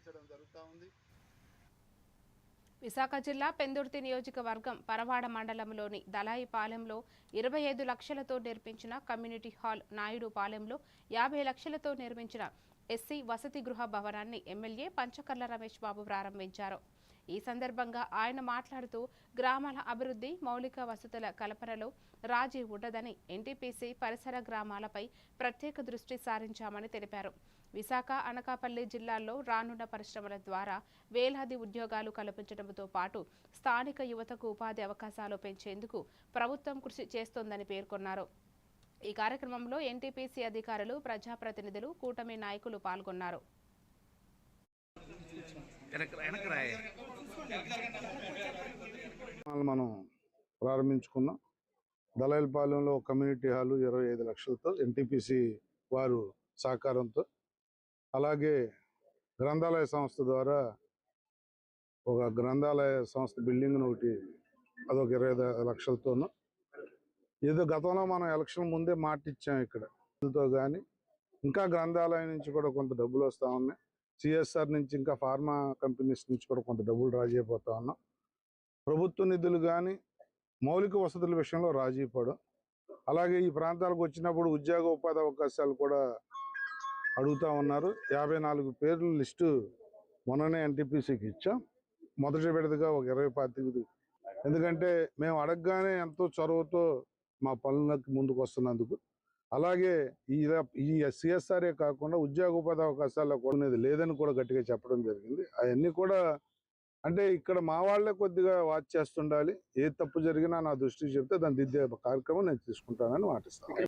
నిర్వహించడం జరుగుతూ ఉంది. విశాఖ జిల్లా పెందుర్తి నియోజకవర్గం పరవాడ మండలంలోని దళాయిపాలెంలో 25 లక్షలతో నిర్మించిన కమ్యూనిటీ హాల్, నాయుడు పాలెంలో 50 లక్షలతో నిర్మించిన ఎస్సీ వసతి గృహ భవనాన్ని ఎమ్మెల్యే పంచకర్ల రమేష్ బాబు ప్రారంభించారు. ఈ సందర్భంగా ఆయన మాట్లాడుతూ గ్రామాల అభివృద్ధి, మౌలిక వసతుల కల్పనలో రాజీ ఉండదని, ఎన్టీపీసీ పరిసర గ్రామాలపై ప్రత్యేక దృష్టి సారించామని తెలిపారు. విశాఖ, అనకాపల్లి జిల్లాల్లో రానున్న పరిశ్రమల ద్వారా వేలాది ఉద్యోగాలు కల్పించడంతో పాటు స్థానిక యువతకు ఉపాధి అవకాశాలు పెంచేందుకు ప్రభుత్వం కృషి చేస్తోందని పేర్కొన్నారు. ఈ కార్యక్రమంలో ఎన్టీపీసీ అధికారులు, ప్రజాప్రతినిధులు, కూటమి నాయకులు పాల్గొన్నారు. మనం ప్రారంభించుకున్నాం. దళాయిపాలెంలో కమ్యూనిటీ హాలు 25 లక్షలతో ఎన్టీపీసీ వారు సహకారంతో, అలాగే గ్రంథాలయ సంస్థ ద్వారా ఒక గ్రంథాలయ సంస్థ బిల్డింగ్ ఒకటి, అదొక 25 లక్షలతోనూ, ఏదో గతంలో మనం ఎలక్షన్ ముందే మాట ఇచ్చాం ఇక్కడ కానీ ఇంకా గ్రంథాలయం నుంచి కూడా కొంత డబ్బులు వస్తూ ఉన్నాయి. సిఎస్ఆర్ నుంచి, ఇంకా ఫార్మా కంపెనీస్ నుంచి కూడా కొంత డబ్బులు రాజీ అయిపోతా ఉన్నాం. ప్రభుత్వ నిధులు కానీ మౌలిక వసతుల విషయంలో రాజీ పడం. అలాగే ఈ ప్రాంతాలకు వచ్చినప్పుడు ఉద్యోగ ఉపాధి అవకాశాలు కూడా అడుగుతూ ఉన్నారు. 54 పేర్ల లిస్టు మొన్ననే ఎన్టీపీసీకి ఇచ్చాం. మొదటి విడతగా ఒక 25. ఎందుకంటే మేము అడగగానే ఎంతో చొరవతో మా పనులకు ముందుకు వస్తున్నందుకు. అలాగే ఈ సిఎస్ఆర్ఏ కాకుండా ఉద్యోగ ఉపాధి అవకాశాల్లో కూడా లేదని కూడా గట్టిగా చెప్పడం జరిగింది. అవన్నీ కూడా అంటే ఇక్కడ మా వాళ్ళే కొద్దిగా వాచ్ చేస్తుండాలి. ఏ తప్పు జరిగినా నా దృష్టికి చెప్తే దాన్ని దిద్దే కార్యక్రమం నేను తీసుకుంటానని మాటిస్తాను.